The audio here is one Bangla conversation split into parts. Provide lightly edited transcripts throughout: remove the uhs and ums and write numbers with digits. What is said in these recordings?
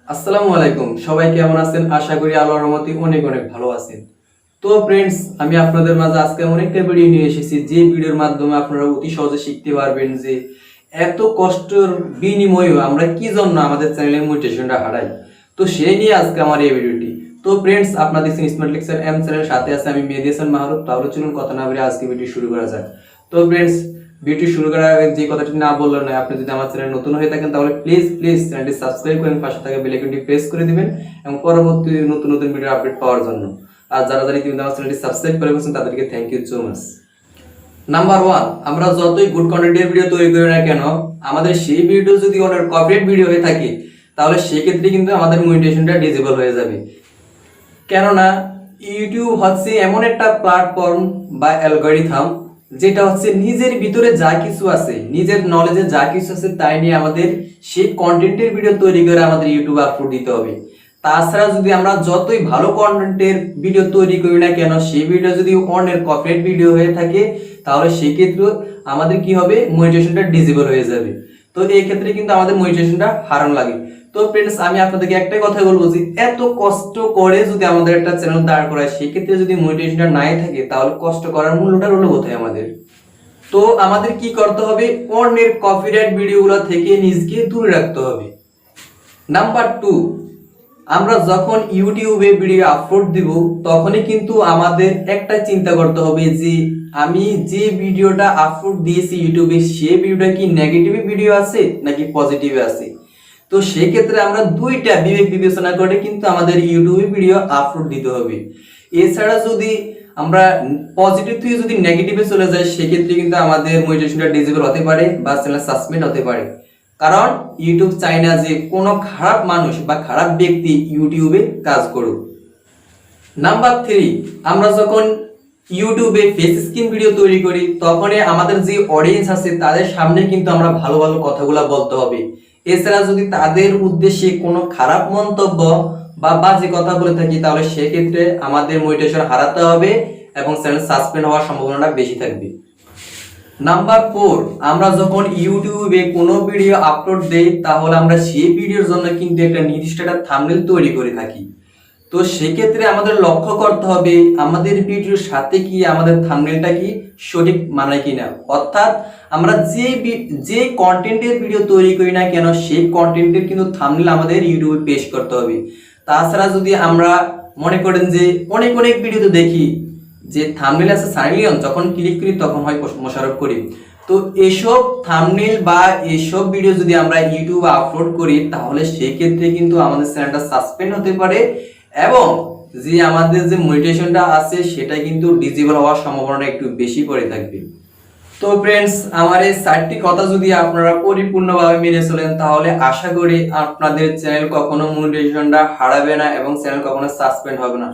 আসসালামু আলাইকুম, সবাই কেমন আছেন? আশা করি আল্লাহর রহমতে অনেক অনেক ভালো আছেন। তো ফ্রেন্ডস, আমি আপনাদের মাঝে আজকে এমন একটা ভিডিও নিয়ে এসেছি যে ভিডিওর মাধ্যমে আপনারা অতি সহজে শিখতে পারবেন যে এত কষ্টের বিনিময়েও আমরা কি জন্য আমাদের চ্যানেলের মোটিভেশনটা হারাই। তো সেই নিয়ে আজকে আমার এই ভিডিওটি। তো ফ্রেন্ডস, আপনারা দেখছেন স্মার্ট লেকচার এম চ্যানেলের সাথে আছে আমি মেহেদী হাসান মাহরুফ। তাহলে চলুন কথা না বলে আজকে ভিডিও শুরু করা যাক। তো ফ্রেন্ডস, ভিডিও শুরু করার আগে যে কথাটি না বললেন না, আপনি যদি আমার চ্যানেল নতুন হয়ে থাকেন তাহলে প্লিজ চ্যানেলটি সাবস্ক্রাইব করেন, পাশে থাকা বেল আইকনটি প্রেস করে দিবেন এবং পরবর্তী নতুন নতুন ভিডিও আপডেট পাওয়ার জন্য। আর যারা ইতিমধ্যে আমার চ্যানেলটি সাবস্ক্রাইব করে বসেন তাদেরকে thank you so much. Number 1, আমরা যতই গুড কন্টেন্টের ভিডিও তৈরি করি না কেন, আমাদের সেই ভিডিও যদি অনেক কপিরাইট ভিডিও হয়ে থাকে তাহলে সেক্ষেত্রে কিন্তু আমাদের মনিটাইজেশনটা ডিসেবল হয়ে যাবে। কেননা ইউটিউব হচ্ছে এমন একটা প্ল্যাটফর্ম বা অ্যালগরিথম যেটা হচ্ছে নিজের ভিতরে যা কিছু আছে, নিজের নলেজে যা কিছু আছে তাই নিয়ে আমাদের সেই কন্টেন্টের ভিডিও তৈরি করে আমাদের ইউটিউবে আপলোড দিতে হবে। তাছাড়া যদি আমরা যতই ভালো কন্টেন্টের ভিডিও তৈরি করি না কেন, সেই ভিডিও যদি অন্যের কপিরাইট ভিডিও হয়ে থাকে তাহলে সেক্ষেত্রে আমাদের কি হবে, মনিটাইজেশনটা ডিসেবল হয়ে যাবে। তো এই ক্ষেত্রে কিন্তু আমাদের মনিটাইজেশনটা হারানো লাগে। তো ফ্রেন্ডস, আমি আপনাদেরকে একটাই কথা বলবো যে এত কষ্ট করে যদি আমাদের একটা চ্যানেল দাঁড় করায়, সেক্ষেত্রে যদি মনিটাইজেশনটা নাই থাকে তাহলে কষ্ট করার মূল্যটা রইল কোথায় আমাদের? তো আমাদের কি করতে হবে, অন্যের কপিরাইট ভিডিওগুলো থেকে নিজকে দূরে রাখতে হবে। নাম্বার 2, আমরা যখন ইউটিউবে ভিডিও আপলোড দিব তখনই কিন্তু আমাদের একটা চিন্তা করতে হবে যে আমি যে ভিডিওটা আপলোড দিয়েছি ইউটিউবে সেই ভিডিওটা কি নেগেটিভ ভিডিও আছে নাকি পজিটিভ আছে। তো সেই ক্ষেত্রে আমরা দুইটা বিবেক বিবেচনা করে কিন্তু আমাদের ইউটিউবে ভিডিও আপলোড দিতে হবে। এছাড়া যদি আমরা পজিটিভ থেকে যদি নেগেটিভে চলে যাই সেক্ষেত্রে কিন্তু আমাদের মনিটাইজেশনটা ডিসেবল হতে পারে বা চ্যানেল সাসপেন্ড হতে পারে। কারণ ইউটিউব চায় না যে কোনো খারাপ মানুষ বা খারাপ ব্যক্তি ইউটিউবে কাজ করুক। নাম্বার 3, আমরা যখন ইউটিউবে ফেস স্ক্রিন ভিডিও তৈরি করি তখনই আমাদের যে অডিয়েন্স আছে তাদের সামনে কিন্তু আমরা ভালো ভালো কথাগুলো বলতে হবে। এছাড়া যদি তাদের উদ্দেশ্যে কোনো খারাপ মন্তব্য বা বাজে কথা বলে থাকি তাহলে সেক্ষেত্রে আমাদের মোটিভেশন হারাতে হবে এবং চ্যানেল সাসপেন্ড হওয়ার সম্ভাবনাটা বেশি থাকবে। নাম্বার 4, আমরা যখন ইউটিউবে কোনো ভিডিও আপলোড দেই তাহলে আমরা সেই ভিডিওর জন্য কিন্তু একটা নির্দিষ্ট একটা থাম্বনেল তৈরি করে থাকি। তো সেক্ষেত্রে আমাদের লক্ষ্য করতে হবে আমাদের ভিডিওর সাথে কি আমাদের থাম্বনেলটা কি সঠিক মানায় কিনা। অর্থাৎ আমরা যে কন্টেন্টের ভিডিও তৈরি করি না কেন সেই কন্টেন্টের কিন্তু থাম্বনেল আমাদের ইউটিউবে পেশ করতে হবে। তাছাড়া যদি আমরা মনে করেন যে অনেক অনেক ভিডিওতে দেখি যে থাম্বনেল আছে সাইলিয়ন, যখন ক্লিক করি তখন হয় মোশাররফ করি। তো এসব থাম্বনেল বা এসব ভিডিও যদি আমরা ইউটিউবে আপলোড করি তাহলে সেই ক্ষেত্রে কিন্তু আমাদের চ্যানেলটা সাসপেন্ড হতে পারে এবং যে আমাদের যে মনিটাইজেশনটা আছে সেটা কিন্তু ডিসেবল হওয়ার সম্ভাবনা একটু বেশি করে থাকবে। তো ফ্রেন্ডস, আমার এই 4টি কথা যদি আপনারা পরিপূর্ণভাবে মেনে চলেন তাহলে আশা করি আপনাদের চ্যানেল কখনো মনিটাইজেশনটা হারাবে না এবং চ্যানেল কখনো সাসপেন্ড হবে না।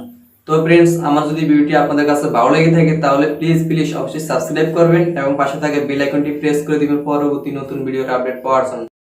তো ফ্রেন্ডস, আমার যদি ভিডিওটি আপনাদের কাছে ভালো লেগে থাকে তাহলে প্লিজ অবশ্যই সাবস্ক্রাইব করবেন এবং পাশে থাকা বেল আইকনটি প্রেস করে দিবেন পরবর্তী নতুন ভিডিওর আপডেট পাওয়ার জন্য।